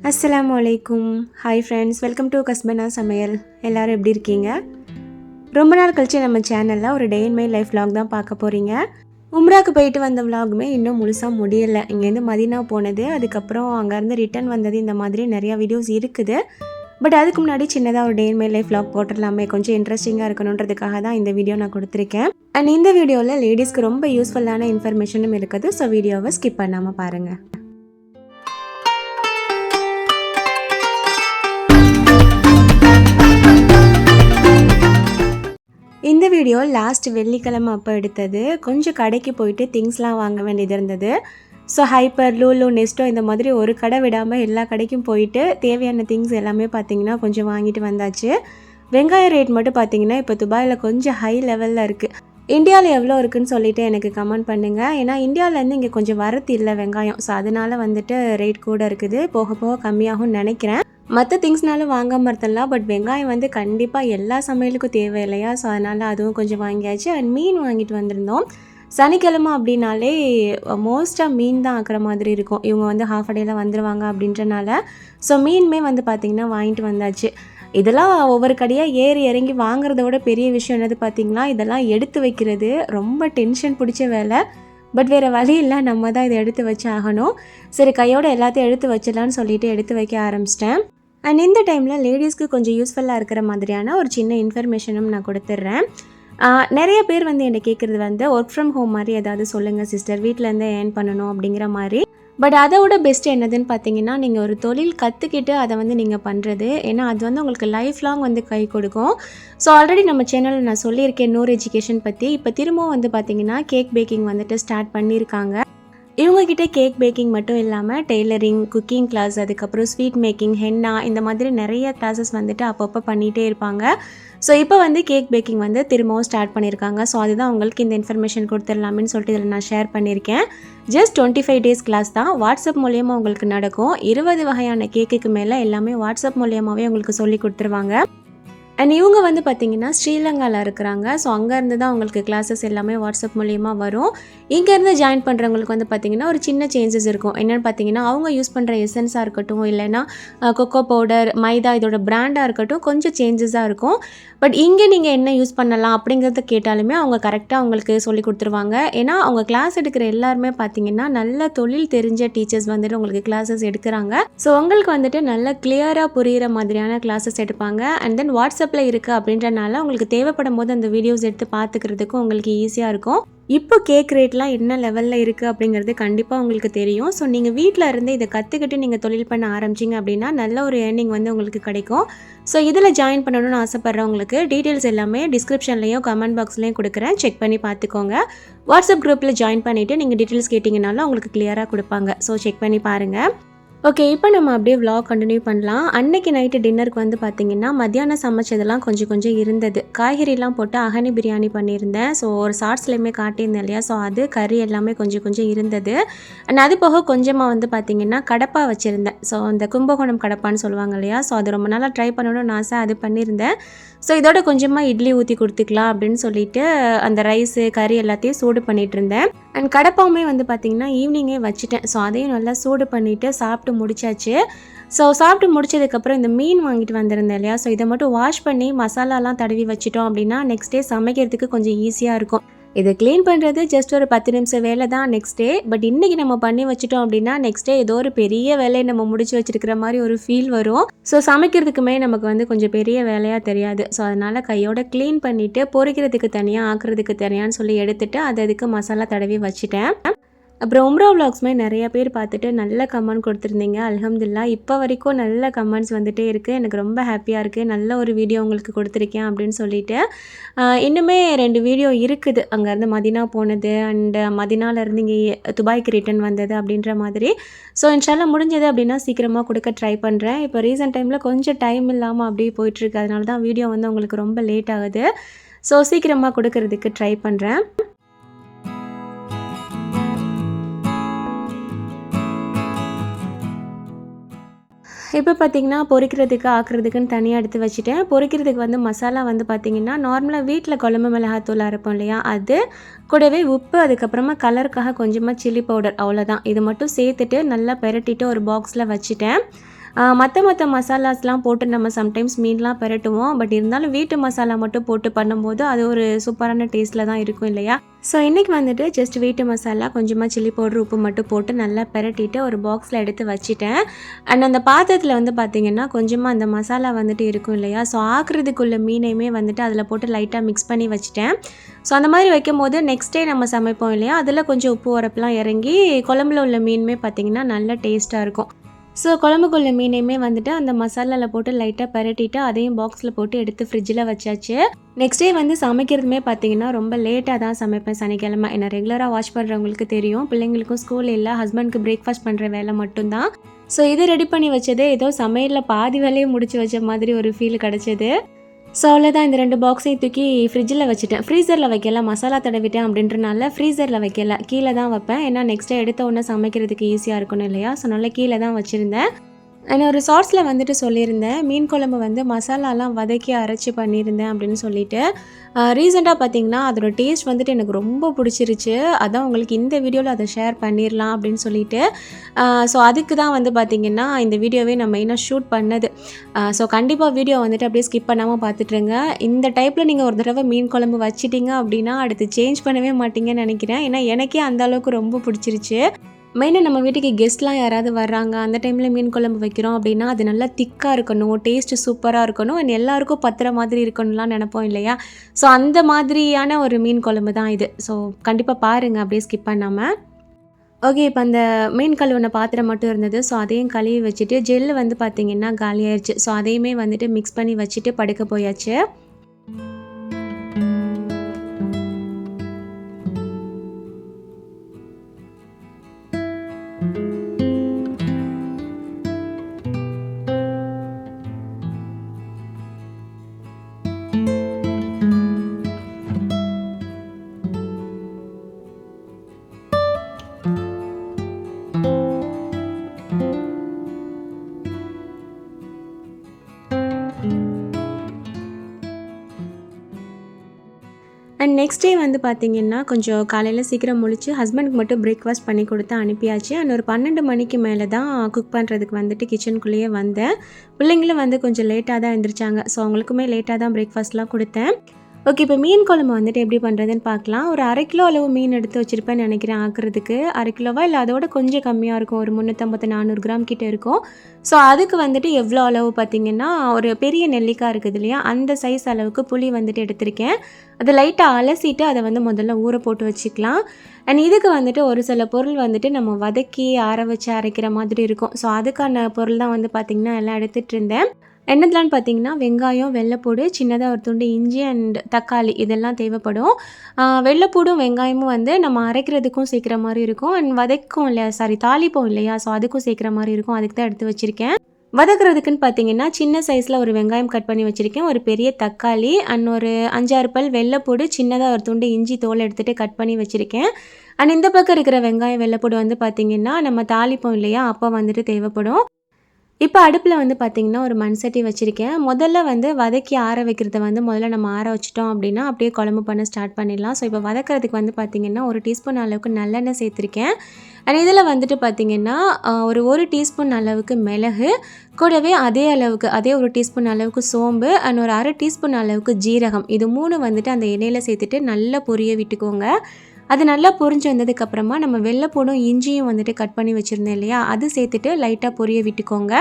அஸ்ஸலாமு அலைக்கும். Hi friends, welcome to கஸ்பனா சமையல். எல்லோரும் எப்படி இருக்கீங்க? ரொம்ப நாள் கழிச்சு நம்ம சேனலில் ஒரு டே இன் மை லைஃப் vlog தான் பார்க்க போகிறீங்க. உம்ராக்கு போயிட்டு வந்த vlogமே இன்னும் முழுசாக முடியலை. இங்கேருந்து மதீனா போனது, அதுக்கப்புறம் அங்கேருந்து ரிட்டன் வந்தது, இந்த மாதிரி நிறையா வீடியோஸ் இருக்குது. பட் அதுக்கு முன்னாடி சின்னதாக ஒரு டே இன் மை லைஃப் vlog போட்டுடலாமே, கொஞ்சம் இன்ட்ரெஸ்டிங்காக இருக்கணுன்றதுக்காக தான் இந்த வீடியோ நான் கொடுத்துருக்கேன். அண்ட் இந்த வீடியோவில் லேடிஸ்க்கு ரொம்ப யூஸ்ஃபுல்லான இன்ஃபர்மேஷனும் இருக்குது. ஸோ வீடியோவை ஸ்கிப் பண்ணாமல் பாருங்கள். இந்த வீடியோ லாஸ்ட் வெள்ளிக்கிழமை அப்போ எடுத்தது. கொஞ்சம் கடைக்கு போயிட்டு திங்ஸ்லாம் வாங்க வேண்டியது இருந்தது. ஸோ ஹைப்பர், லூலு, நெஸ்டோ இந்த மாதிரி ஒரு கடை விடாமல் எல்லா கடைக்கும் போயிட்டு தேவையான திங்ஸ் எல்லாமே பார்த்திங்கன்னா கொஞ்சம் வாங்கிட்டு வந்தாச்சு. வெங்காய ரேட் மட்டும் பார்த்திங்கன்னா இப்போ துபாயில் கொஞ்சம் ஹை லெவலில் இருக்குது. இந்தியாவில் எவ்வளோ இருக்குதுன்னு சொல்லிவிட்டு எனக்கு கமெண்ட் பண்ணுங்கள். ஏன்னா இந்தியாவிலேருந்து இங்கே கொஞ்சம் வரத்து இல்லை வெங்காயம். ஸோ அதனால் வந்துட்டு ரேட் கூட இருக்குது. போக போக கம்மியாகும்னு நினைக்கிறேன். மற்ற திங்ஸ்னாலும் வாங்காமல் இருந்தலாம், பட் வெங்காயம் வந்து கண்டிப்பாக எல்லா சமையலுக்கும் தேவை இல்லையா? ஸோ அதனால் அதுவும் கொஞ்சம் வாங்கியாச்சு. அண்ட் மீன் வாங்கிட்டு வந்திருந்தோம். சனிக்கிழமை அப்படின்னாலே மோஸ்ட்டாக மீன் தான் ஆக்கிற மாதிரி இருக்கும். இவங்க வந்து ஹாஃப் அ டேயில் வந்துடுவாங்க அப்படின்றனால ஸோ மீனுமே வந்து பார்த்திங்கன்னா வாங்கிட்டு வந்தாச்சு. இதெல்லாம் ஒவ்வொரு கடையாக ஏறி இறங்கி வாங்குறத விட பெரிய விஷயம் என்னது பார்த்திங்கன்னா, இதெல்லாம் எடுத்து வைக்கிறது ரொம்ப டென்ஷன் பிடிச்ச வேலை. பட் வேறு வழி இல்லை, நம்ம தான் இதை எடுத்து வச்சு ஆகணும். சரி, கையோடு எல்லாத்தையும் எடுத்து வச்சிடலான்னு சொல்லிட்டு எடுத்து வைக்க ஆரம்பிச்சிட்டேன். அண்ட் இந்த டைமில் லேடிஸ்க்கு கொஞ்சம் யூஸ்ஃபுல்லாக இருக்கிற மாதிரியான ஒரு சின்ன இன்ஃபர்மேஷனும் நான் கொடுத்துட்றேன். நிறைய பேர் வந்து என்னை கேட்குறது வந்து ஒர்க் ஃப்ரம் ஹோம் மாதிரி ஏதாவது சொல்லுங்கள் சிஸ்டர், வீட்டிலேருந்து ஏர்ன் பண்ணணும் அப்படிங்கிற மாதிரி. பட் அதை விட பெஸ்ட் என்னதுன்னு பார்த்தீங்கன்னா, நீங்கள் ஒரு தொழில் கற்றுக்கிட்டு அதை வந்து நீங்கள் பண்ணுறது. ஏன்னா அது வந்து உங்களுக்கு லைஃப் லாங் வந்து கை கொடுக்கும். ஸோ ஆல்ரெடி நம்ம சேனலில் நான் சொல்லியிருக்கேன் நூர் எஜுகேஷன் பற்றி. இப்போ திரும்பவும் வந்து பார்த்திங்கன்னா கேக் பேக்கிங் வந்துட்டு ஸ்டார்ட் பண்ணியிருக்காங்க. இவங்ககிட்ட கேக் பேக்கிங் மட்டும் இல்லாமல் டெய்லரிங், குக்கிங் கிளாஸ், அதுக்கப்புறம் ஸ்வீட் மேக்கிங், ஹென்னா, இந்த மாதிரி நிறைய கிளாஸஸ் வந்துட்டு அப்பப்போ பண்ணிகிட்டே இருப்பாங்க. ஸோ இப்போ வந்து கேக் பேக்கிங் வந்து திரும்பவும் ஸ்டார்ட் பண்ணியிருக்காங்க. ஸோ அதுதான் உங்களுக்கு இந்த இன்ஃபர்மேஷன் கொடுத்துடலாமேன்னு சொல்லிட்டு இதில் நான் ஷேர் பண்ணியிருக்கேன். ஜஸ்ட் 25 டேஸ் கிளாஸ் தான். வாட்ஸ்அப் மூலியமாக உங்களுக்கு நடக்கும். 20 வகையான கேக்குக்கு மேலே எல்லாமே வாட்ஸ்அப் மூலியமாகவே உங்களுக்கு சொல்லி கொடுத்துருவாங்க. அண்ட் இவங்க வந்து பார்த்திங்கன்னா ஸ்ரீலங்காவில் இருக்கிறாங்க. ஸோ அங்கேருந்து தான் உங்களுக்கு கிளாஸஸ் எல்லாமே வாட்ஸ்அப் மூலியமாக வரும். இங்கேருந்து ஜாயின் பண்ணுறவங்களுக்கு வந்து பார்த்திங்கன்னா ஒரு சின்ன சேஞ்சஸ் இருக்கும். என்னென்னு பார்த்தீங்கன்னா, அவங்க யூஸ் பண்ணுற எசன்ஸாக இருக்கட்டும், இல்லைன்னா கொக்கோ பவுடர், மைதா, இதோட பிராண்டாக இருக்கட்டும், கொஞ்சம் சேஞ்சஸாக இருக்கும். பட் இங்கே நீங்கள் என்ன யூஸ் பண்ணலாம் அப்படிங்கிறத கேட்டாலுமே அவங்க கரெக்டாக அவங்களுக்கு சொல்லி கொடுத்துருவாங்க. ஏன்னா அவங்க கிளாஸ் எடுக்கிற எல்லாருமே பார்த்திங்கன்னா நல்ல தொழில் தெரிஞ்ச டீச்சர்ஸ் வந்துட்டு உங்களுக்கு கிளாஸஸ் எடுக்கிறாங்க. ஸோ உங்களுக்கு வந்துட்டு நல்ல கிளியராக புரிகிற மாதிரியான கிளாஸஸ் எடுப்பாங்க. அண்ட் தென் வாட்ஸ்அப்பில் இருக்குது அப்படின்றனால உங்களுக்கு தேவைப்படும் போது அந்த வீடியோஸ் எடுத்து பார்த்துக்கிறதுக்கும் உங்களுக்கு ஈஸியாக இருக்கும். இப்போ கேக் ரேட்லாம் என்ன லெவலில் இருக்குது அப்படிங்கிறது கண்டிப்பாக உங்களுக்கு தெரியும். ஸோ நீங்கள் வீட்டில் இருந்து இதை கற்றுக்கிட்டு நீங்கள் தொழில் பண்ண ஆரம்பிச்சிங்க அப்படின்னா நல்ல ஒரு ஏர்னிங் வந்து உங்களுக்கு கிடைக்கும். ஸோ இதில் ஜாயின் பண்ணணும்னு ஆசைப்பட்றவங்களுக்கு டீட்டெயில்ஸ் எல்லாமே டிஸ்கிரிப்ஷன்லேயும் கமெண்ட் பாக்ஸ்லேயும் கொடுக்குறேன். செக் பண்ணி பார்த்துக்கோங்க. வாட்ஸ்அப் குரூப்பில் ஜாயின் பண்ணிவிட்டு நீங்கள் டீட்டெயில்ஸ் கேட்டிங்கனாலும் உங்களுக்கு கிளியராக கொடுப்பாங்க. ஸோ செக் பண்ணி பாருங்கள். ஓகே, இப்போ நம்ம அப்படியே vlog கண்டினியூ பண்ணலாம். அன்னைக்கு நைட்டு டின்னருக்கு வந்து பார்த்திங்கன்னா மத்தியானம் சமைச்சதெல்லாம் கொஞ்சம் இருந்தது. காய்கறிலாம் போட்டு அகனி பிரியாணி பண்ணியிருந்தேன். ஸோ ஒரு ஷார்ட்ஸ்லேயுமே காட்டியிருந்தேன் இல்லையா? ஸோ அது கறி எல்லாமே கொஞ்சம் இருந்தது. அண்ட் அது போக கொஞ்சமாக வந்து பார்த்திங்கன்னா கடப்பா வச்சுருந்தேன். ஸோ இந்த கும்பகோணம் கடப்பான்னு சொல்லுவாங்க இல்லையா? ஸோ அது ரொம்ப நாளாக ட்ரை பண்ணணும்னு ஆசை, அது பண்ணியிருந்தேன். ஸோ இதோட கொஞ்சமாக இட்லி ஊற்றி கொடுத்துக்கலாம் அப்படின்னு சொல்லிட்டு அந்த ரைஸு, கறி எல்லாத்தையும் சூடு பண்ணிகிட்டு இருந்தேன். அண்ட் கடப்பாவுமே வந்து பார்த்திங்கன்னா ஈவினிங்கே வச்சுட்டேன். ஸோ அதையும் நல்லா சூடு பண்ணிவிட்டு சாப்பிட்டு முடிச்சாச்சு. ஸோ சாப்பிட்டு முடிச்சதுக்கப்புறம் இந்த மீன் வாங்கிட்டு வந்திருந்தேன் இல்லையா? ஸோ இதை மட்டும் வாஷ் பண்ணி மசாலாலாம் தடவி வச்சிட்டோம் அப்படின்னா நெக்ஸ்ட் டே சமைக்கிறதுக்கு கொஞ்சம் ஈஸியாக இருக்கும். இதை க்ளீன் பண்ணுறது ஜஸ்ட் ஒரு 10 நிமிஷம் வேலை தான் நெக்ஸ்ட் டே. பட் இன்றைக்கி நம்ம பண்ணி வச்சிட்டோம் அப்படின்னா நெக்ஸ்ட் டே ஏதோ ஒரு பெரிய வேலையை நம்ம முடிச்சு வச்சிருக்கிற மாதிரி ஒரு ஃபீல் வரும். ஸோ சமைக்கிறதுக்குமே நமக்கு வந்து கொஞ்சம் பெரிய வேலையாக தெரியாது. ஸோ அதனால் கையோட க்ளீன் பண்ணிவிட்டு பொரிக்கிறதுக்கு தனியாக, ஆக்குறதுக்கு தனியான்னு சொல்லி எடுத்துகிட்டு அதுக்கு மசாலா தடவி வச்சுட்டேன். அப்புறம் உம்ரா விலாக்ஸுமே நிறைய பேர் பார்த்துட்டு நல்ல கமெண்ட் கொடுத்துருந்தீங்க. அல்ஹம்துலில்லாஹ் இப்போ வரைக்கும் நல்ல கமெண்ட்ஸ் வந்துகிட்டே இருக்குது. எனக்கு ரொம்ப ஹாப்பியாக இருக்குது. நல்ல ஒரு வீடியோ உங்களுக்கு கொடுத்துருக்கேன் அப்படின்னு சொல்லிட்டு. இன்னுமே 2 வீடியோ இருக்குது. அங்கேருந்து மதினா போனது அண்ட் மதினாலேருந்து இங்கே துபாய்க்கு ரிட்டன் வந்தது அப்படின்ற மாதிரி. ஸோ இன்ஷால்லா முடிஞ்சது அப்படின்னா சீக்கிரமாக கொடுக்க ட்ரை பண்ணுறேன். இப்போ ரீசெண்ட் டைமில் கொஞ்சம் டைம் இல்லாமல் அப்படியே போயிட்டுருக்கு. அதனால தான் வீடியோ வந்து உங்களுக்கு ரொம்ப லேட் ஆகுது. ஸோ சீக்கிரமாக கொடுக்கறதுக்கு ட்ரை பண்ணுறேன். இப்போ பார்த்திங்கன்னா பொரிக்கிறதுக்கு, ஆக்குறதுக்குன்னு தனியாக எடுத்து வச்சுட்டேன். பொரிக்கிறதுக்கு வந்து மசாலா வந்து பார்த்திங்கன்னா நார்மலாக வீட்டில் குழம்பு மிளகாத்தூள் அரைப்போம் இல்லையா? அது கூடவே உப்பு, அதுக்கப்புறமா கலருக்காக கொஞ்சமாக சில்லி பவுடர், அவ்வளோதான். இது மட்டும் சேர்த்துட்டு நல்லா பெரட்டிட்டு ஒரு பாக்ஸில் வச்சுட்டேன். மற்ற மசாலாஸ்லாம் போட்டு நம்ம சம்டைம்ஸ் மீன்லாம் பெரட்டுவோம். பட் இருந்தாலும் வீட்டு மசாலா மட்டும் போட்டு பண்ணும்போது அது ஒரு சூப்பரான டேஸ்ட்டில் தான் இருக்கும் இல்லையா? ஸோ இன்றைக்கி வந்துட்டு ஜஸ்ட் வீட்டு மசாலா, கொஞ்சமாக சில்லி பவுடர், உப்பு மட்டும் போட்டு நல்லா பெரட்டிட்டு ஒரு பாக்ஸில் எடுத்து வச்சுட்டேன். அண்ட் அந்த பாத்திரத்தில் வந்து பார்த்திங்கன்னா கொஞ்சமாக அந்த மசாலா வந்துட்டு இருக்கும் இல்லையா? ஸோ ஆக்குறதுக்குள்ள மீனையுமே வந்துட்டு அதில் போட்டு லைட்டாக மிக்ஸ் பண்ணி வச்சுட்டேன். ஸோ அந்த மாதிரி வைக்கும் போது நெக்ஸ்ட் டே நம்ம சமைப்போம் இல்லையா? அதில் கொஞ்சம் உப்பு உரப்புலாம் இறங்கி குழம்புல உள்ள மீனுமே பார்த்திங்கன்னா நல்ல டேஸ்ட்டாக இருக்கும். ஸோ குழம்புக்குள்ள மீனையுமே வந்துட்டு அந்த மசாலாவில் போட்டு லைட்டாக பரட்டிட்டு அதையும் பாக்ஸில் போட்டு எடுத்து ஃப்ரிட்ஜில் வச்சாச்சு. நெக்ஸ்ட் டே வந்து சமைக்கிறதுமே பார்த்தீங்கன்னா ரொம்ப லேட்டாக தான் சமைப்பேன் சனிக்கிழமை. ஏன்னா ரெகுலராக வாஷ் பண்ணுறவங்களுக்கு தெரியும், பிள்ளைங்களுக்கும் ஸ்கூல் இல்லை, ஹஸ்பண்ட்க்கு பிரேக்ஃபாஸ்ட் பண்ணுற வேலை மட்டும்தான். ஸோ இது ரெடி பண்ணி வச்சதே ஏதோ சமையலில் பாதி வேலையை முடிச்சு வச்ச மாதிரி ஒரு ஃபீல் கிடச்சிது. ஸோ அவ்வளோதான், இந்த 2 பாக்ஸையும் தூக்கி ஃப்ரிட்ஜில் வச்சுட்டேன். ஃப்ரீசரில் வைக்கல, மசாலா தடவிட்டேன் அப்படின்றனால ஃப்ரீசரில் வைக்கல, கீழே தான் வைப்பேன். ஏன்னா நெக்ஸ்ட் டே எடுத்த உடனே சமைக்கிறதுக்கு ஈஸியாக இருக்கணும் இல்லையா? ஸோ நல்லா கீழே தான் வச்சுருந்தேன். நான் ஒரு ஷார்ட்ஸில் வந்துட்டு சொல்லியிருந்தேன், மீன் குழம்பு வந்து மசாலாலாம் வதக்கி அரைச்சி பண்ணியிருந்தேன் அப்படின்னு சொல்லிட்டு. ரீசெண்டாக பார்த்தீங்கன்னா அதோட டேஸ்ட் வந்துட்டு எனக்கு ரொம்ப பிடிச்சிருச்சு. அதான் உங்களுக்கு இந்த வீடியோவில் அதை ஷேர் பண்ணிடலாம் அப்படின்னு சொல்லிட்டு. ஸோ அதுக்கு தான் வந்து பார்த்திங்கன்னா இந்த வீடியோவே நான் மெயினாக ஷூட் பண்ணது. ஸோ கண்டிப்பாக வீடியோ வந்துட்டு அப்படியே ஸ்கிப் பண்ணாமல் பார்த்துட்ருங்க. இந்த டைப்பில் நீங்கள் ஒரு தடவை மீன் குழம்பு வச்சிட்டிங்க அப்படின்னா அடுத்து சேஞ்ச் பண்ணவே மாட்டீங்கன்னு நினைக்கிறேன். ஏன்னா எனக்கே அந்த அளவுக்கு ரொம்ப பிடிச்சிருச்சு. மெயினாக நம்ம வீட்டுக்கு கெஸ்ட்லாம் யாராவது வர்றாங்க, அந்த டைமில் மீன் குழம்பு வைக்கிறோம் அப்படின்னா அது நல்லா திக்காக இருக்கணும், டேஸ்ட்டு சூப்பராக இருக்கணும், அண்ட் எல்லாருக்கும் பத்துற மாதிரி இருக்கணும்லாம் நினைப்போம் இல்லையா? ஸோ அந்த மாதிரியான ஒரு மீன் குழம்பு தான் இது. ஸோ கண்டிப்பாக பாருங்கள் அப்படியே ஸ்கிப் பண்ணாமல். ஓகே, இப்போ அந்த மீன் கழுவுன பாத்திரம் மட்டும் இருந்தது. ஸோ அதையும் கழுவி வச்சுட்டு ஜெல்லு வந்து பார்த்திங்கன்னா காலியாயிடுச்சு. ஸோ அதையுமே வந்துட்டு மிக்ஸ் பண்ணி வச்சுட்டு படுக்க போயாச்சு. அண்ட் நெக்ஸ்ட் டே வந்து பார்த்திங்கன்னா கொஞ்சம் காலையில் சீக்கிரம் முழிச்சு ஹஸ்பண்டுக்கு மட்டும் பிரேக்ஃபாஸ்ட் பண்ணி கொடுத்து அனுப்பியாச்சு. அண்ட் ஒரு 12 மணிக்கு மேலே தான் குக் பண்ணுறதுக்கு வந்துட்டு கிச்சனுக்குள்ளேயே வந்தேன். பிள்ளைங்களும் வந்து கொஞ்சம் லேட்டாக தான் எழுந்திரிச்சாங்க. ஸோ அவங்களுக்குமே லேட்டாக தான் பிரேக்ஃபாஸ்ட்லாம் கொடுத்தேன். ஓகே, இப்போ மீன் குழம்பு வந்துட்டு எப்படி பண்ணுறதுன்னு பார்க்கலாம். ஒரு 1/2 கிலோ அளவு மீன் எடுத்து வச்சுருப்பேன்னு நினைக்கிறேன் ஆக்குறதுக்கு. 1/2 கிலோவா இல்லை அதோட கொஞ்சம் கம்மியாக இருக்கும், ஒரு 350-400 கிராம் கிட்டே இருக்கும். ஸோ அதுக்கு வந்துட்டு எவ்வளோ அளவு பார்த்திங்கன்னா ஒரு பெரிய நெல்லிக்காய் இருக்குது இல்லையா, அந்த சைஸ் அளவுக்கு புளி வந்துட்டு எடுத்திருக்கேன். அதை லைட்டாக அலசிட்டு அதை வந்து முதல்ல ஊற போட்டு வச்சுக்கலாம். அண்ட் இதுக்கு வந்துட்டு ஒரு சில பொருள் வந்துட்டு நம்ம வதக்கி ஆற வச்சு அரைக்கிற மாதிரி இருக்கும். ஸோ அதுக்கான பொருள் தான் வந்து பார்த்திங்கன்னா எல்லாம் எடுத்துகிட்டு இருந்தேன். என்னதுலான்னு பார்த்தீங்கன்னா வெங்காயம், வெள்ளைப்பூடு, சின்னதாக ஒரு துண்டு இஞ்சி அண்ட் தக்காளி இதெல்லாம் தேவைப்படும். வெள்ளைப்பூடும் வெங்காயமும் வந்து நம்ம அரைக்கிறதுக்கும் சேர்க்குற மாதிரி இருக்கும், அண்ட் வதக்கும் இல்லையா, தாளிப்போம் இல்லையா, ஸோ அதுக்கும் சேர்க்குற மாதிரி இருக்கும். அதுக்கு தான் எடுத்து வச்சுருக்கேன். வதக்குறதுக்குன்னு பார்த்தீங்கன்னா சின்ன சைஸில் ஒரு வெங்காயம் கட் பண்ணி வச்சுருக்கேன், ஒரு பெரிய தக்காளி அண்ட் ஒரு 5-6 பல் வெள்ளைப்பூடு, சின்னதாக ஒரு துண்டு இஞ்சி தோல் எடுத்துகிட்டு கட் பண்ணி வச்சுருக்கேன். அண்ட் இந்த பக்கம் இருக்கிற வெங்காயம் வெள்ளைப்பூடு வந்து பார்த்திங்கன்னா நம்ம தாளிப்போம் இல்லையா, அப்போ வந்துட்டு தேவைப்படும். இப்போ அடுப்பில் வந்து பார்த்திங்கன்னா ஒரு மண் சட்டி வச்சுருக்கேன். முதல்ல வந்து வதக்கி ஆற வைக்கிறத வந்து முதல்ல நம்ம ஆற வச்சிட்டோம் அப்படின்னா அப்படியே குழம்பு பண்ண ஸ்டார்ட் பண்ணிடலாம். ஸோ இப்போ வதக்கிறதுக்கு வந்து பார்த்திங்கன்னா 1 டீஸ்பூன் அளவுக்கு நல்லெண்ணெய் சேர்த்துருக்கேன். அண்ட் இதில் வந்துட்டு பார்த்திங்கன்னா ஒரு 1 டீஸ்பூன் அளவுக்கு மிளகு, கூடவே அதே 1 டீஸ்பூன் அளவுக்கு சோம்பு அண்ட் ஒரு 1/2 டீஸ்பூன் அளவுக்கு ஜீரகம், இது 3 வந்துட்டு அந்த எண்ணெயில் சேர்த்துட்டு நல்லா பொரிய விட்டுக்கோங்க. அது நல்லா பொரிஞ்சு வந்ததுக்கப்புறமா நம்ம வெள்ளைப்பூடும் இஞ்சியும் வந்துட்டு கட் பண்ணி வச்சுருந்தேன் இல்லையா, அது சேர்த்துட்டு லைட்டாக பொரிய விட்டுக்கோங்க.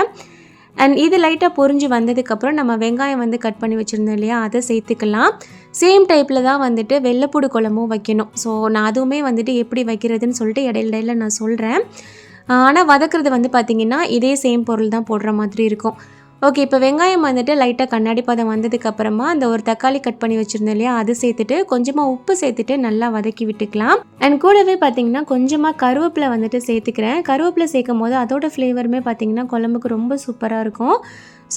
அண்ட் இது லைட்டாக பொரிஞ்சு வந்ததுக்கப்புறம் நம்ம வெங்காயம் வந்து கட் பண்ணி வச்சுருந்தோம் இல்லையா, அதை சேர்த்துக்கலாம். சேம் டைப்பில் தான் வந்துட்டு வெள்ளைப்பூடு குழம்பும் வைக்கணும். ஸோ நான் அதுவுமே வந்துட்டு எப்படி வைக்கிறதுன்னு சொல்லிட்டு இடையில நான் சொல்கிறேன். ஆனால் வதக்குறது வந்து பார்த்திங்கன்னா இதே சேம் பொருள் தான் போடுற மாதிரி இருக்கும். ஓகே, இப்போ வெங்காயம் வந்துட்டு லைட்டாக கண்ணாடி பதம் வந்ததுக்கப்புறமா அந்த ஒரு தக்காளி கட் பண்ணி வச்சுருந்தோம் இல்லையா, அது சேர்த்துட்டு கொஞ்சமாக உப்பு சேர்த்துட்டு நல்லா வதக்கி விட்டுக்கலாம். அண்ட் கூடவே பார்த்திங்கன்னா கொஞ்சமாக கருவேப்பிலை வந்துட்டு சேர்த்துக்கிறேன். கருவேப்பிலை சேர்க்கும் போது அதோட ஃப்ளேவருமே பார்த்திங்கன்னா குழம்புக்கு ரொம்ப சூப்பராக இருக்கும்.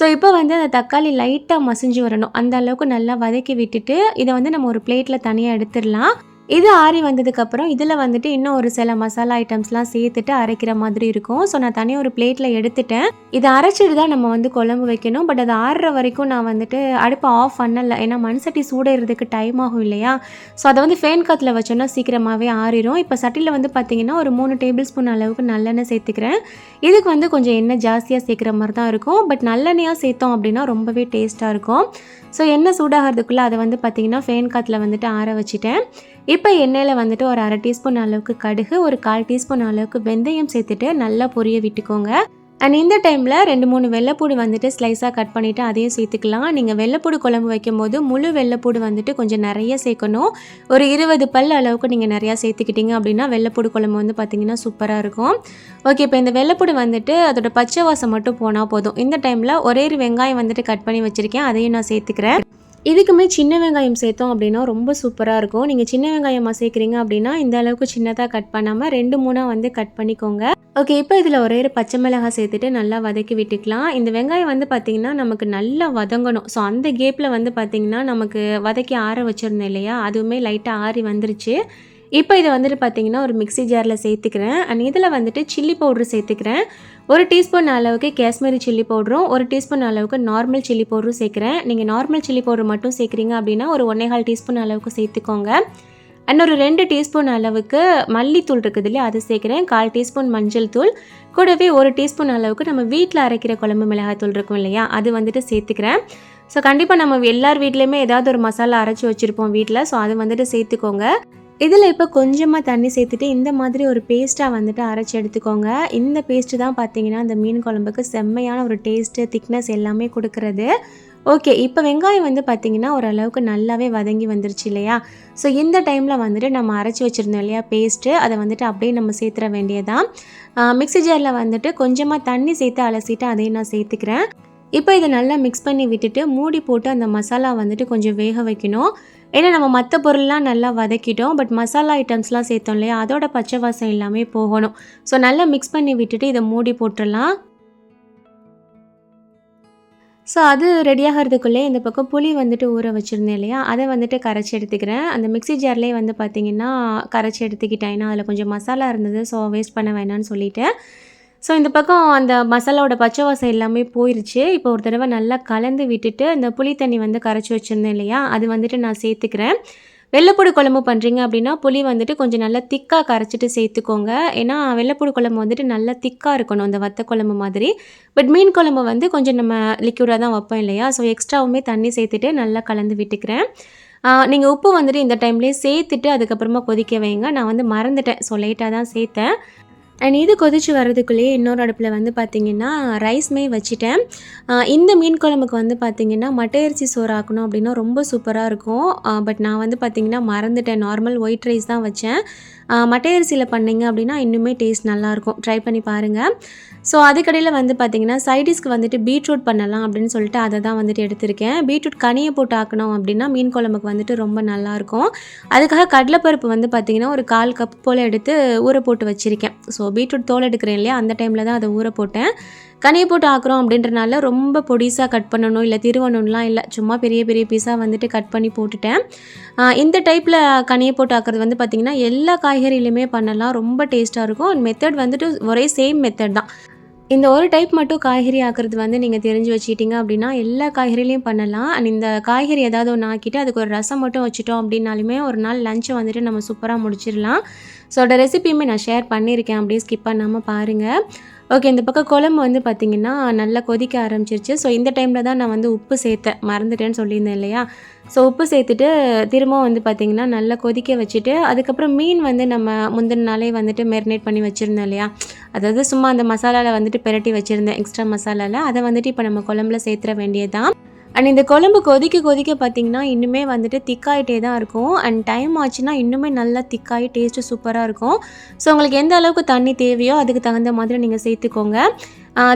ஸோ இப்போ வந்து அந்த தக்காளி லைட்டாக மசிஞ்சு வரணும், அந்த அளவுக்கு நல்லா வதக்கி விட்டுட்டு இதை வந்து நம்ம ஒரு பிளேட்டில் தனியாக எடுத்துடலாம். இது ஆறி வந்ததுக்கப்புறம் இதில் வந்துட்டு இன்னும் ஒரு சில மசாலா ஐட்டம்ஸ்லாம் சேர்த்துட்டு அரைக்கிற மாதிரி இருக்கும். ஸோ நான் தனியாக ஒரு பிளேட்டில் எடுத்துட்டேன். இதை அரைச்சிட்டு தான் நம்ம வந்து குழம்பு வைக்கணும். பட் அது ஆறுற வரைக்கும் நான் வந்துட்டு அடுப்பை ஆஃப் பண்ணலை. ஏன்னா மண் சட்டி சூடுறதுக்கு டைம் ஆகும் இல்லையா? ஸோ அதை வந்து ஃபேன் காற்றுல வச்சோன்னா சீக்கிரமாகவே ஆறிடும். இப்போ சட்டியில் வந்து பார்த்திங்கன்னா ஒரு 3 டேபிள் ஸ்பூன் அளவுக்கு நல்லெண்ணெய் சேர்த்துக்கிறேன். இதுக்கு வந்து கொஞ்சம் எண்ணெய் ஜாஸ்தியாக சேர்க்குற மாதிரி தான் இருக்கும். பட் நல்லெண்ணெயாக சேர்த்தோம் அப்படின்னா ரொம்பவே டேஸ்ட்டாக இருக்கும். ஸோ எண்ணெய் சூடாகிறதுக்குள்ளே அதை வந்து பார்த்திங்கன்னா ஃபேன் காற்றுல வந்துட்டு ஆற வச்சுட்டேன். இப்போ எண்ணெயில் வந்துட்டு ஒரு 1/2 டீஸ்பூன் அளவுக்கு கடுகு, ஒரு 1/4 டீஸ்பூன் அளவுக்கு வெந்தயம் சேர்த்துட்டு நல்லா பொரிய விட்டுக்கோங்க. அண்ட் இந்த டைமில் 2-3 வெள்ளைப்பூடு வந்துட்டு ஸ்லைஸாக கட் பண்ணிவிட்டு அதையும் சேர்த்துக்கலாம். நீங்கள் வெள்ளைப்பூடு குழம்பு வைக்கும்போது முழு வெள்ளைப்பூடு வந்துட்டு கொஞ்சம் நிறைய சேர்க்கணும். ஒரு 20 பல் அளவுக்கு நீங்கள் நிறையா சேர்த்துக்கிட்டீங்க அப்படின்னா வெள்ளைப்பூடு குழம்பு வந்து பார்த்திங்கன்னா சூப்பராக இருக்கும். ஓகே, இப்போ இந்த வெள்ளைப்பூடு வந்துட்டு அதோட பச்சை வாசம் மட்டும் போனால் போதும். இந்த டைமில் ஒரே ஒரு வெங்காயம் வந்துட்டு கட் பண்ணி வச்சுருக்கேன், அதையும் நான் சேர்த்துக்கிறேன். இதுக்குமே சின்ன வெங்காயம் சேர்த்தோம் அப்படின்னா ரொம்ப சூப்பராக இருக்கும். நீங்கள் சின்ன வெங்காயமாக சேர்க்குறீங்க அப்படின்னா இந்த அளவுக்கு சின்னதாக கட் பண்ணாமல் 2-3 வந்து கட் பண்ணிக்கோங்க. ஓகே, இப்போ இதில் ஒரே ஒரு பச்சை மிளகாய் சேர்த்துட்டு நல்லா வதக்கி விட்டுக்கலாம். இந்த வெங்காயம் வந்து பார்த்திங்கன்னா நமக்கு நல்லா வதங்கணும். ஸோ அந்த கேப்பில் வந்து பார்த்திங்கன்னா நமக்கு வதக்கி ஆற வச்சுருந்தோம் இல்லையா, அதுவுமே லைட்டாக ஆறி வந்துருச்சு. இப்போ இதை வந்துட்டு பார்த்திங்கன்னா ஒரு மிக்ஸி ஜாரில் சேர்த்துக்கிறேன். அண்ட் இதில் வந்துட்டு சில்லி பவுட்ரு சேர்த்துக்கிறேன். 1 டீஸ்பூன் அளவுக்கு காஷ்மீரி சில்லி பவுடரும் 1 டீஸ்பூன் அளவுக்கு நார்மல் சில்லி பவுடரும் சேர்க்குறேன். நீங்கள் நார்மல் சில்லி பவுடர் மட்டும் சேர்க்குறீங்க அப்படின்னா ஒரு 1.25 டீஸ்பூன் அளவுக்கு சேர்த்துக்கோங்க. அண்ட் ஒரு 2 டீஸ்பூன் அளவுக்கு மல்லித்தூள் இருக்குது இல்லையா, அது சேர்க்குறேன். 1/4 டீஸ்பூன் மஞ்சள் தூள், கூடவே 1 டீஸ்பூன் அளவுக்கு நம்ம வீட்டில் அரைக்கிற குழம்பு மிளகாய் தூள் இருக்கும் இல்லையா, அது வந்துட்டு சேர்த்துக்கிறேன். ஸோ கண்டிப்பாக நம்ம எல்லார் வீட்லேயுமே ஏதாவது ஒரு மசாலா அரைச்சி வச்சுருப்போம் வீட்டில். ஸோ அது வந்துட்டு சேர்த்துக்கோங்க. இதில் இப்போ கொஞ்சமாக தண்ணி சேர்த்துட்டு இந்த மாதிரி ஒரு பேஸ்ட்டாக வந்துட்டு அரைச்சி எடுத்துக்கோங்க. இந்த பேஸ்ட்டு தான் பார்த்தீங்கன்னா அந்த மீன் குழம்புக்கு செம்மையான ஒரு டேஸ்ட்டு, திக்னஸ் எல்லாமே கொடுக்குறது. ஓகே, இப்போ வெங்காயம் வந்து பார்த்திங்கன்னா ஓரளவுக்கு நல்லாவே வதங்கி வந்துருச்சு இல்லையா. ஸோ இந்த டைமில் வந்துட்டு நம்ம அரைச்சி வச்சுருந்தோம் இல்லையா பேஸ்ட்டு, அதை வந்துட்டு அப்படியே நம்ம சேர்த்துற வேண்டியதான். மிக்ஸி ஜாரில் வந்துட்டு கொஞ்சமாக தண்ணி சேர்த்து அலசிட்டு அதையும் நான் சேர்த்துக்கிறேன். இப்போ இதை நல்லா மிக்ஸ் பண்ணி விட்டுட்டு மூடி போட்டு அந்த மசாலா வந்துட்டு கொஞ்சம் வேக வைக்கணும். ஏன்னா நம்ம மற்ற பொருள்லாம் நல்லா வதக்கிட்டோம், பட் மசாலா ஐட்டம்ஸ்லாம் சேர்த்தோம் இல்லையா, அதோட பச்சை வாசம் எல்லாமே போகணும். ஸோ நல்லா மிக்ஸ் பண்ணி விட்டுட்டு இதை மூடி போட்டுடலாம். ஸோ அது ரெடியாகிறதுக்குள்ளே இந்த பக்கம் புளி வந்துட்டு ஊற வச்சுருந்தேன் இல்லையா, அதை வந்துட்டு கரைச்சி எடுத்துக்கிறேன். அந்த மிக்ஸி ஜார்லேயே வந்து பார்த்திங்கன்னா கரைச்சி எடுத்துக்கிட்டேன். ஏன்னா அதில் கொஞ்சம் மசாலா இருந்தது, ஸோ வேஸ்ட் பண்ண வேணான்னு சொல்லிவிட்டு. ஸோ இந்த பக்கம் அந்த மசாலாவோட பச்சை வாசம் எல்லாமே போயிடுச்சு. இப்போ ஒரு தடவை நல்லா கலந்து விட்டுட்டு அந்த புளி தண்ணி வந்து கரைச்சி வச்சுருந்தேன் இல்லையா, அது வந்துட்டு நான் சேர்த்துக்கிறேன். வெள்ளைப்பூடு குழம்பு பண்ணுறீங்க அப்படின்னா புளி வந்துட்டு கொஞ்சம் நல்லா திக்காக கரைச்சிட்டு சேர்த்துக்கோங்க. ஏன்னா வெள்ளைப்பூடு குழம்பு வந்துட்டு நல்லா திக்காக இருக்கணும், அந்த வத்த குழம்பு மாதிரி. பட் மீன் குழம்பு வந்து கொஞ்சம் நம்ம லிக்யூடாக தான் வைப்போம் இல்லையா, ஸோ எக்ஸ்ட்ராவுமே தண்ணி சேர்த்துட்டு நல்லா கலந்து விட்டுக்கிறேன். நீங்கள் உப்பு வந்துட்டு இந்த டைம்லேயே சேர்த்துட்டு அதுக்கப்புறமா கொதிக்க வைங்க. நான் வந்து மறந்துட்டேன், ஸோ லேட்டாக தான் சேர்த்தேன். அண்ட் இது கொதிச்சு வர்றதுக்குள்ளேயே இன்னொரு அடுப்பில் வந்து பார்த்திங்கன்னா ரைஸ்மே வச்சுட்டேன். இந்த மீன் குழம்புக்கு வந்து பார்த்திங்கன்னா மட்டை அரிசி சோறு ஆக்கணும் அப்படின்னா ரொம்ப சூப்பராக இருக்கும். பட் நான் வந்து பார்த்திங்கன்னா மறந்துட்டேன், நார்மல் ஒயிட் ரைஸ் தான் வச்சேன். மட்டை அரிசியில் பண்ணிங்க அப்படின்னா இன்னுமே டேஸ்ட் நல்லாயிருக்கும், ட்ரை பண்ணி பாருங்கள். ஸோ அதுக்கடையில் வந்து பார்த்திங்கன்னா சைடிஷ்க்கு வந்துட்டு பீட்ரூட் பண்ணலாம் அப்படின்னு சொல்லிட்டு அதை தான் வந்துட்டு எடுத்திருக்கேன். பீட்ரூட் கனியை போட்டு ஆக்கணும் அப்படின்னா மீன் குழம்புக்கு வந்துட்டு ரொம்ப நல்லாயிருக்கும். அதுக்காக கடலைப்பருப்பு வந்து பார்த்திங்கன்னா ஒரு 1/4 கப் போல் எடுத்து ஊற போட்டு வச்சுருக்கேன். ஸோ பீட்ரூட் தோல் எடுக்கிறேன் இல்லையா, அந்த டைமில் தான் அதை ஊற போட்டேன். கனியை போட்டு ஆக்குறோம் அப்படின்றனால ரொம்ப பொடிசாக கட் பண்ணணும் இல்லை திருவணும்லாம் இல்லை, சும்மா பெரிய பெரிய பீஸாக வந்துட்டு கட் பண்ணி போட்டுட்டேன். இந்த டைப்பில் கனியை போட்டு ஆக்குறது வந்து பார்த்திங்கன்னா எல்லா காய்கறியிலையுமே பண்ணலாம், ரொம்ப டேஸ்ட்டாக இருக்கும். அண்ட் மெத்தட் வந்துட்டு ஒரே சேம் மெத்தட் தான். இந்த ஒரு டைப் மட்டும் காய்கறி ஆக்குறது வந்து நீங்கள் தெரிஞ்சு வச்சுக்கிட்டீங்க அப்படின்னா எல்லா காய்கறிலையும் பண்ணலாம். அண்ட் இந்த காய்கறி ஏதாவது ஒன்று ஆக்கிட்டு அதுக்கு ஒரு ரசம் மட்டும் வச்சுட்டோம் அப்படின்னாலுமே ஒரு நாள் லஞ்சை வந்துட்டு நம்ம சூப்பராக முடிச்சிடலாம். ஸோ அதோட ரெசிபியுமே நான் ஷேர் பண்ணியிருக்கேன், அப்படியே ஸ்கிப் பண்ணாமல் பாருங்கள். ஓகே, இந்த பக்கம் குழம்பு வந்து பார்த்திங்கன்னா நல்லா கொதிக்க ஆரம்பிச்சிருச்சு. ஸோ இந்த டைமில் தான் நான் வந்து உப்பு சேர்த்தேன், மறந்துட்டேன்னு சொல்லியிருந்தேன் இல்லையா. ஸோ உப்பு சேர்த்துட்டு திரும்பவும் வந்து பார்த்திங்கன்னா நல்லா கொதிக்க வச்சுட்டு அதுக்கப்புறம் மீன் வந்து நம்ம முந்தின நாளே வந்துட்டு மேரினேட் பண்ணி வச்சுருந்தோம் இல்லையா, அதாவது சும்மா அந்த மசாலாவில் வந்துட்டு பெரட்டி வச்சுருந்தேன் எக்ஸ்ட்ரா மசாலாவில், அதை வந்துட்டு இப்போ நம்ம குழம்புல சேர்த்துற வேண்டியதான். அண்ட் இந்த குழம்பு கொதிக்க கொதிக்க பார்த்திங்கன்னா இன்னுமே வந்துட்டு திக்காயிட்டே தான் இருக்கும். அண்ட் டைம் ஆச்சுன்னா இன்னுமே நல்லா திக்காகி டேஸ்ட்டு சூப்பராக இருக்கும். ஸோ உங்களுக்கு எந்த அளவுக்கு தண்ணி தேவையோ அதுக்கு தகுந்த மாதிரி நீங்கள் சேர்த்துக்கோங்க.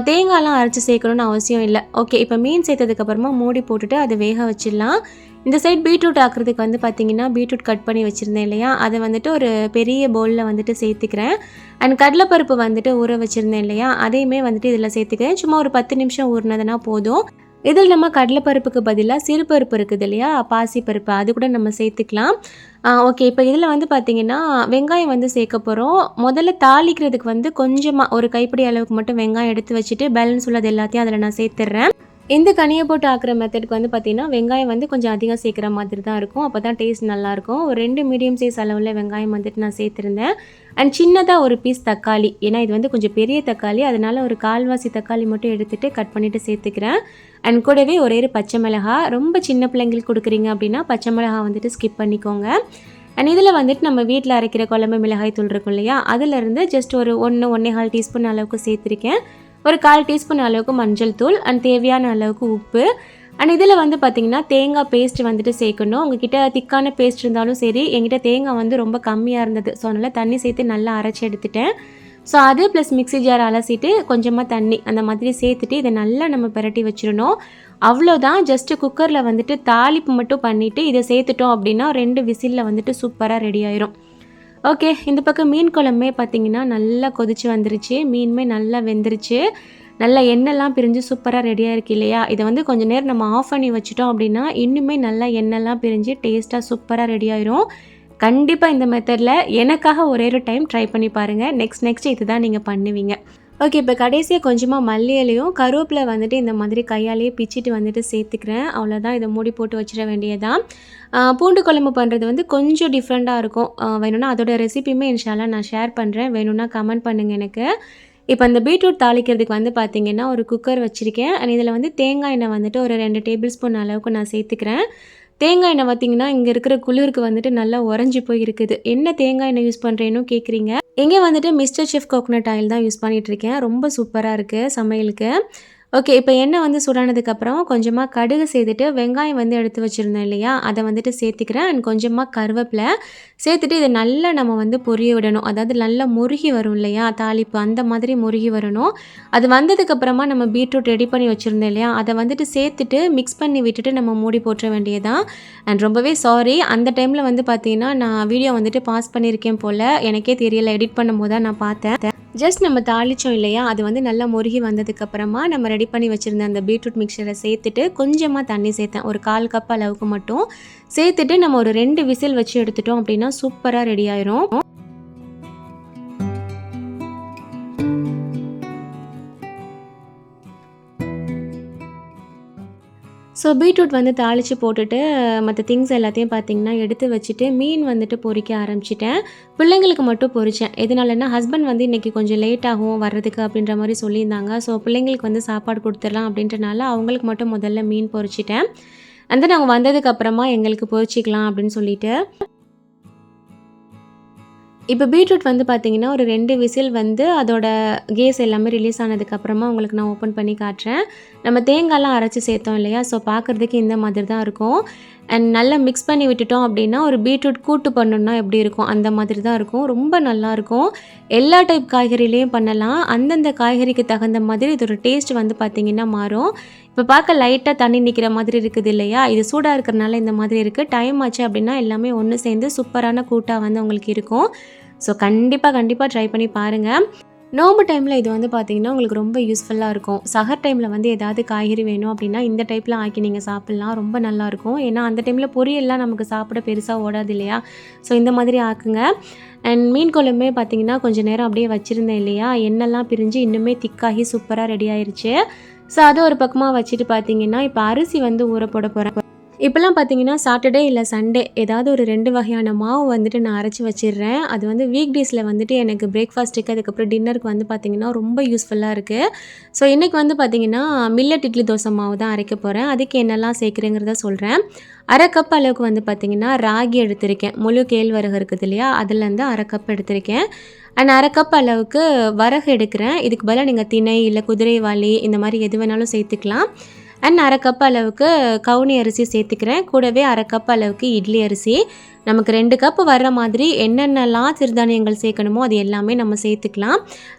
தேங்காய்லாம் அரைச்சி சேர்க்கணுன்னு அவசியம் இல்லை. ஓகே, இப்போ மீன் சேர்த்ததுக்கப்புறமா மூடி போட்டுட்டு அதை வேக வச்சிடலாம். இந்த சைட் பீட்ரூட் ஆக்குறதுக்கு வந்து பார்த்திங்கன்னா பீட்ரூட் கட் பண்ணி வச்சுருந்தேன் இல்லையா, அதை வந்துட்டு ஒரு பெரிய பவுலில் வந்துட்டு சேர்த்துக்கிறேன். அண்ட் கடலைப்பருப்பு வந்துட்டு ஊற வச்சுருந்தேன் இல்லையா, அதையுமே வந்துட்டு இதில் சேர்த்துக்கிறேன். சும்மா ஒரு 10 நிமிஷம் ஊறினதுனா போதும். இதில் நம்ம கடலைப்பருப்புக்கு பதிலாக சிறுபருப்பு இருக்குது இல்லையா, பாசிப்பருப்பு, அது கூட நம்ம சேர்த்துக்கலாம். ஓகே. இப்போ இதில் வந்து பார்த்திங்கன்னா வெங்காயம் வந்து சேர்க்க போகிறோம். முதல்ல தாளிக்கிறதுக்கு வந்து கொஞ்சமாக ஒரு கைப்பிடி அளவுக்கு மட்டும் வெங்காயம் எடுத்து வச்சுட்டு பேலன்ஸ் உள்ளது எல்லாத்தையும் அதில் நான் சேர்த்துட்றேன். இந்த கனியை போட்டு ஆக்குற மெத்தடுக்கு வந்து பார்த்திங்கன்னா வெங்காயம் வந்து கொஞ்சம் அதிகம் சேர்க்குற மாதிரி தான் இருக்கும். அப்போ தான் டேஸ்ட் நல்லாயிருக்கும். ஒரு 2 மீடியம் சைஸ் அளவில் வெங்காயம் வந்துட்டு நான் சேர்த்துருந்தேன். அண்ட் சின்னதாக ஒரு பீஸ் தக்காளி, ஏன்னா இது வந்து கொஞ்சம் பெரிய தக்காளி, அதனால் ஒரு கால்வாசி தக்காளி மட்டும் எடுத்துகிட்டு கட் பண்ணிவிட்டு சேர்த்துக்கிறேன். அண்ட் கூடவே ஒரே ஒரு பச்சை மிளகா, ரொம்ப சின்ன பிள்ளைங்களுக்கு கொடுக்குறீங்க அப்படின்னா பச்சை மிளகா வந்துட்டு ஸ்கிப் பண்ணிக்கோங்க. அண்ட் இதில் வந்துட்டு நம்ம வீட்டில் அரைக்கிற குழம்பு மிளகாய் தூள் இருக்கும் இல்லையா, அதிலேருந்து ஜஸ்ட் ஒரு 1-1.25 டீஸ்பூன் அளவுக்கு சேர்த்துருக்கேன். ஒரு 1/4 டீஸ்பூன் அளவுக்கு மஞ்சள் தூள் அண்ட் தேவையான அளவுக்கு உப்பு. அண்ட் இதில் வந்து பார்த்திங்கன்னா தேங்காய் பேஸ்ட் வந்துட்டு சேர்க்கணும். உங்ககிட்ட திக்கான பேஸ்ட் இருந்தாலும் சரி, என்கிட்ட தேங்காய் வந்து ரொம்ப கம்மியாக இருந்தது. ஸோ அதனால் தண்ணி சேர்த்து நல்லா அரைச்சி எடுத்துட்டேன். ஸோ அது ப்ளஸ் மிக்ஸி ஜார் அலசிட்டு கொஞ்சமாக தண்ணி அந்த மாதிரி சேர்த்துட்டு இதை நல்லா நம்ம பிரட்டி வச்சிடணும். அவ்வளோதான். ஜஸ்ட்டு குக்கரில் வந்துட்டு தாளிப்பு மட்டும் பண்ணிவிட்டு இதை சேர்த்துட்டோம் அப்படின்னா 2 விசிலில் வந்துட்டு சூப்பராக ரெடி ஆயிரும். ஓகே. இந்த பக்கம் மீன் குழம்பே பார்த்திங்கன்னா நல்லா கொதிச்சு வந்துருச்சு. மீனுமே நல்லா வெந்துருச்சு. நல்லா எண்ணெய்லாம் பிரிஞ்சு சூப்பராக ரெடியாக இருக்குது இல்லையா. இதை வந்து கொஞ்சம் நேரம் நம்ம ஆஃப் பண்ணி வச்சுட்டோம் அப்படின்னா இன்னுமே நல்லா எண்ணெய்லாம் பிரிஞ்சு டேஸ்ட்டாக சூப்பராக ரெடி ஆயிரும். கண்டிப்பாக இந்த மெத்தடில் எனக்காக ஒரே ஒரு டைம் ட்ரை பண்ணி பாருங்கள். நெக்ஸ்ட் இது தான் நீங்கள் பண்ணுவீங்க. ஓகே. இப்போ கடைசியாக கொஞ்சமாக மல்லி இலையும் கருவேப்பிலை வந்துட்டு இந்த மாதிரி கையாலேயே பிச்சிட்டு வந்துட்டு சேர்த்துக்கிறேன். அவ்வளோதான். இதை மூடி போட்டு வச்சிட வேண்டியதான். பூண்டு குழம்பு பண்ணுறது வந்து கொஞ்சம் டிஃப்ரெண்ட்டாக இருக்கும். வேணும்னா அதோட ரெசிபியுமே இன்ஷால்லா நான் ஷேர் பண்ணுறேன். வேணும்னா கமெண்ட் பண்ணுங்கள் எனக்கு. இப்போ இந்த பீட்ரூட் தாளிக்கிறதுக்கு வந்து பார்த்திங்கன்னா ஒரு குக்கர் வச்சுருக்கேன். அண்ட் இதில் வந்து தேங்காய் எண்ணெய் வந்துட்டு ஒரு 2 டேபிள் ஸ்பூன் அளவுக்கு நான் சேர்த்துக்கிறேன். தேங்காய் எண்ணெய் பார்த்திங்கன்னா இங்கே இருக்கிற குளிருக்கு வந்துட்டு நல்லா உறைஞ்சி போய் இருக்குது. என்ன தேங்காய் எண்ணெய் யூஸ் பண்ணுறேன்னு கேட்குறீங்க. இங்கே வந்துட்டு மிஸ்டர் செஃப் கோகோனட் ஆயில் தான் யூஸ் பண்ணிகிட்ருக்கேன். ரொம்ப சூப்பராக இருக்குது சமையலுக்கு. ஓகே. இப்போ எண்ணெய் வந்து சூடானதுக்கப்புறம் கொஞ்சமாக கடுகு சேர்த்துட்டு வெங்காயம் வந்து எடுத்து வச்சுருந்தோம் இல்லையா, அதை வந்துட்டு சேர்த்துக்கிறேன். அண்ட் கொஞ்சமாக கருவேப்பிலை சேர்த்துட்டு இதை நல்லா நம்ம வந்து பொரிய விடணும். அதாவது நல்லா முருகி வரும் இல்லையா தாளிப்பு, அந்த மாதிரி முருகி வரணும். அது வந்ததுக்கப்புறமா நம்ம பீட்ரூட் ரெடி பண்ணி வச்சுருந்தோம் இல்லையா, அதை வந்துட்டு சேர்த்துட்டு மிக்ஸ் பண்ணி விட்டுட்டு நம்ம மூடி போட்டுற வேண்டியதான். அண்ட் ரொம்பவே சாரி, அந்த டைமில் வந்து பார்த்திங்கன்னா நான் வீடியோ வந்துட்டு பாஸ் பண்ணியிருக்கேன் போல், எனக்கே தெரியலை. எடிட் பண்ணும்போது தான் நான் பார்த்தேன். ஜஸ்ட் நம்ம தாளித்தோம் இல்லையா, அது வந்து நல்லா முருகி வந்ததுக்கப்புறமா நம்ம ரெடி பண்ணி வச்சுருந்த அந்த பீட்ரூட் மிக்சரை சேர்த்துட்டு கொஞ்சமாக தண்ணி சேர்த்தேன். ஒரு 1/4 கப் அளவுக்கு மட்டும் சேர்த்துட்டு நம்ம ஒரு 2 விசில் வச்சு எடுத்துட்டோம் அப்படின்னா சூப்பராக ரெடி ஆயிரும். ஸோ பீட்ரூட் வந்து தாளித்து போட்டுட்டு மற்ற திங்ஸ் எல்லாத்தையும் பார்த்திங்கன்னா எடுத்து வச்சுட்டு மீன் வந்துட்டு பொரிக்க ஆரம்பிச்சிட்டேன். பிள்ளைங்களுக்கு மட்டும் பொரித்தேன். எதனாலன்னா ஹஸ்பண்ட் வந்து இன்றைக்கி கொஞ்சம் லேட் ஆகும் வர்றதுக்கு அப்படின்ற மாதிரி சொல்லியிருந்தாங்க. ஸோ பிள்ளைங்களுக்கு வந்து சாப்பாடு கொடுத்துடலாம் அப்படின்றனால அவங்களுக்கு மட்டும் முதல்ல மீன் பொரிச்சிட்டேன். அந்த நாங்கள் வந்ததுக்கப்புறமா எங்களுக்கு பொரிச்சிக்கலாம் அப்படின்னு சொல்லிட்டு. இப்போ பீட்ரூட் வந்து பார்த்திங்கன்னா ஒரு 2 விசில் வந்து அதோட கேஸ் எல்லாமே ரிலீஸ் ஆனதுக்கப்புறமா உங்களுக்கு நான் ஓப்பன் பண்ணி காட்டுறேன். நம்ம தேங்காய்லாம் அரைச்சி சேர்த்தோம் இல்லையா, ஸோ பார்க்குறதுக்கு இந்த மாதிரி தான் இருக்கும். அண்ட் நல்லா மிக்ஸ் பண்ணி விட்டுட்டோம் அப்படின்னா ஒரு பீட்ரூட் கூட்டு பண்ணணுன்னா எப்படி இருக்கும் அந்த மாதிரி தான் இருக்கும். ரொம்ப நல்லாயிருக்கும். எல்லா டைப் காய்கறிலையும் பண்ணலாம். அந்தந்த காய்கறிக்கு தகுந்த மாதிரி இதோட டேஸ்ட் வந்து பார்த்திங்கன்னா மாறும். இப்போ பார்க்க லைட்டாக தண்ணி நிற்கிற மாதிரி இருக்குது இல்லையா, இது சூடாக இருக்கிறனால இந்த மாதிரி இருக்குது. டைம் ஆச்சு அப்படின்னா எல்லாமே ஒன்று சேர்ந்து சூப்பரான கூட்டாக வந்து உங்களுக்கு இருக்கும். ஸோ கண்டிப்பாக ட்ரை பண்ணி பாருங்கள். நோம்பு டைமில் இது வந்து பார்த்திங்கன்னா உங்களுக்கு ரொம்ப யூஸ்ஃபுல்லாக இருக்கும். சஹர் டைமில் வந்து ஏதாவது காய்கறி வேணும் அப்படின்னா இந்த டைப்பில் ஆக்கி நீங்கள் சாப்பிட்லாம். ரொம்ப நல்லாயிருக்கும். ஏன்னா அந்த டைமில் பொரியல்லாம் நமக்கு சாப்பிட பெருசாக ஓடாது இல்லையா, ஸோ இந்த மாதிரி ஆக்குங்க. அண்ட் மீன் குழம்பே பார்த்திங்கன்னா கொஞ்சம் நேரம் அப்படியே வச்சுருந்தேன் இல்லையா, எண்ணெய்லாம் பிரிஞ்சு இன்னுமே திக்காகி சூப்பராக ரெடி ஆயிடுச்சு. ஸோ அதை ஒரு பக்கமாக வச்சுட்டு பார்த்திங்கன்னா இப்போ அரிசி வந்து ஊற போட போகிறேன். இப்போலாம் பார்த்தீங்கன்னா சாட்டர்டே இல்லை சண்டே ஏதாவது ஒரு 2 வகையான மாவு வந்துட்டு நான் அரைச்சி வச்சிடுறேன். அது வந்து வீக் டேஸில் வந்துட்டு எனக்கு பிரேக்ஃபாஸ்ட்டுக்கு அதுக்கப்புறம் டின்னருக்கு வந்து பார்த்திங்கன்னா ரொம்ப யூஸ்ஃபுல்லாக இருக்குது. ஸோ இன்றைக்கி வந்து பார்த்திங்கன்னா மில்லட் இட்லி தோசை மாவு தான் அரைக்க போகிறேன். அதுக்கு என்னெல்லாம் சேர்க்குறேங்கிறத சொல்கிறேன். 1/2 கப் அளவுக்கு வந்து பார்த்திங்கன்னா ராகி எடுத்திருக்கேன். முழு கேழ்வரகு இருக்குது இல்லையா, அதுலேருந்து 1/2 கப் எடுத்திருக்கேன். அண்ட் 1/2 கப் அளவுக்கு வரகு எடுக்கிறேன். இதுக்கு பதிலாக நீங்கள் திணை இல்லை குதிரைவாளி இந்த மாதிரி எது வேணாலும் சேர்த்துக்கலாம். அண்ட் 1/2 கப் அளவுக்கு கவுனி அரிசி சேர்த்துக்கிறேன். கூடவே 1/2 கப் அளவுக்கு இட்லி அரிசி. நமக்கு 2 கப் வர்ற மாதிரி என்னென்னலாம் சிறுதானியங்கள் சேர்க்கணுமோ அது எல்லாமே நம்ம சேர்த்துக்கலாம்.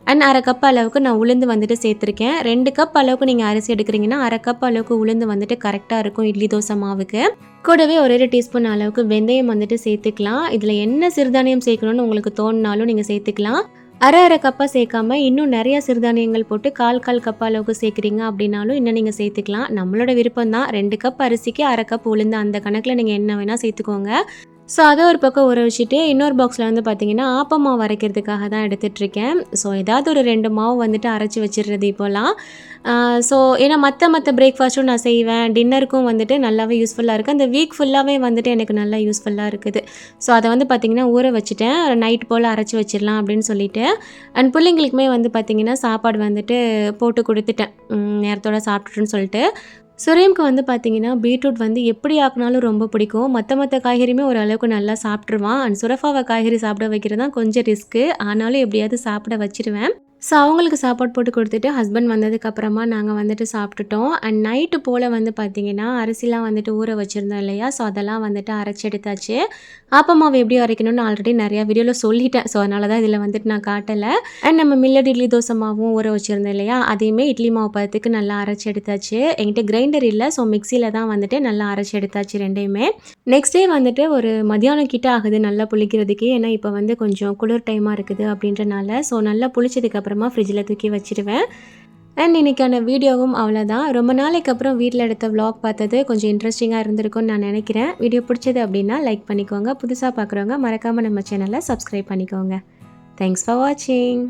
அண்ட் 1/2 கப் அளவுக்கு நான் உளுந்து வந்துட்டு சேர்த்துருக்கேன். 2 கப் அளவுக்கு நீங்கள் அரிசி எடுக்கிறீங்கன்னா 1/2 கப் அளவுக்கு உளுந்து வந்துட்டு கரெக்டாக இருக்கும் இட்லி தோசை மாவுக்கு. கூடவே 1 டீஸ்பூன் அளவுக்கு வெந்தயம் வந்துட்டு சேர்த்துக்கலாம். இதில் என்ன சிறுதானியம் சேர்க்கணும்னு உங்களுக்கு தோணுனாலும் நீங்கள் சேர்த்துக்கலாம். அரை கப்பாக சேர்க்காம இன்னும் நிறையா சிறுதானியங்கள் போட்டு கால் கப் அளவுக்கு சேர்க்குறீங்க அப்படின்னாலும் இன்னும் நீங்கள் சேர்த்துக்கலாம். நம்மளோட விருப்பம் தான். 2 கப் அரிசிக்கு அரை கப் உளுந்து அந்த கணக்கில் நீங்கள் என்ன வேணால் சேர்த்துக்கோங்க. ஸோ அதை ஒரு பக்கம் ஊற வச்சுட்டு இன்னொரு பாக்ஸில் வந்து பார்த்திங்கன்னா ஆப்ப மாவு அரைக்கிறதுக்காக தான் எடுத்துகிட்ருக்கேன். ஸோ ஏதாவது ஒரு 2 மாவு வந்துட்டு அரைச்சி வச்சிடுறது இப்போலாம். ஸோ ஏன்னா மற்ற பிரேக்ஃபாஸ்ட்டும் நான் செய்வேன், டின்னருக்கும் வந்துட்டு நல்லாவே யூஸ்ஃபுல்லாக இருக்குது. அந்த வீக் ஃபுல்லாகவே வந்துட்டு எனக்கு நல்லா யூஸ்ஃபுல்லாக இருக்குது. ஸோ அதை வந்து பார்த்திங்கன்னா ஊற வச்சுட்டேன், நைட் போல் அரைச்சி வச்சிடலாம் அப்படின்னு சொல்லிட்டு. அண்ட் பிள்ளைங்களுக்குமே வந்து பார்த்திங்கன்னா சாப்பாடு வந்துட்டு போட்டு கொடுத்துட்டேன், நேரத்தோடு சாப்பிட்டுட்டுன்னு சொல்லிட்டு. சுரேம்க்கு வந்து பார்த்திங்கன்னா பீட்ரூட் வந்து எப்படி ஆக்கினாலும் ரொம்ப பிடிக்கும். மற்ற காய்கறியுமே ஓரளவுக்கு நல்லா சாப்பிட்ருவான். அண்ட் சுரஃபாவை காய்கறி சாப்பிட வைக்கிறது தான் கொஞ்சம் ரிஸ்க்கு. ஆனாலும் எப்படியாவது சாப்பிட வச்சிருவேன். ஸோ அவங்களுக்கு சாப்பாடு போட்டு கொடுத்துட்டு ஹஸ்பண்ட் வந்ததுக்கப்புறமா நாங்கள் வந்துட்டு சாப்பிட்டுட்டோம். அண்ட் நைட்டு போல் வந்து பார்த்திங்கன்னா அரிசிலாம் வந்துட்டு ஊற வச்சுருந்தோம் இல்லையா, ஸோ அதெல்லாம் வந்துட்டு அரைச்சி எடுத்தாச்சு. ஆப்பமாவு எப்படி அரைக்கணும்னு ஆல்ரெடி நிறையா வீடியோவில் சொல்லிட்டேன். ஸோ அதனால தான் இதில் வந்துட்டு நான் காட்டலை. அண்ட் நம்ம மில்லட் இட்லி தோசை மாவும் ஊற வச்சுருந்தோம் இல்லையா, அதையுமே இட்லி மாவு பதத்துக்கு நல்லா அரைச்சி எடுத்தாச்சு. என்கிட்ட கிரைண்டர் இல்லை, ஸோ மிக்சியில் தான் வந்துட்டு நல்லா அரைச்சி எடுத்தாச்சு ரெண்டையுமே. நெக்ஸ்ட் டே வந்துட்டு ஒரு மதியானம் கிட்ட ஆகுது நல்லா புளிக்கிறதுக்கு. ஏன்னா இப்போ வந்து கொஞ்சம் குளிர் டைமாக இருக்குது அப்படின்றனால. ஸோ நல்லா புளிச்சதுக்கப்புறமா ஃப்ரிட்ஜில் தூக்கி வச்சுருவேன். அண்ட் இன்றைக்கான வீடியோவும் அவ்வளோதான். ரொம்ப நாளைக்கு அப்புறம் வீட்டில் எடுத்த விளாக் பார்த்தது கொஞ்சம் இன்ட்ரெஸ்டிங்காக இருந்திருக்கும்னு நான் நினைக்கிறேன். வீடியோ பிடிச்சது அப்படின்னா லைக் பண்ணிக்கோங்க. புதுசாக பார்க்குறவங்க மறக்காமல் நம்ம சேனலை சப்ஸ்கிரைப் பண்ணிக்கோங்க. தேங்க்ஸ் ஃபார் வாட்சிங்.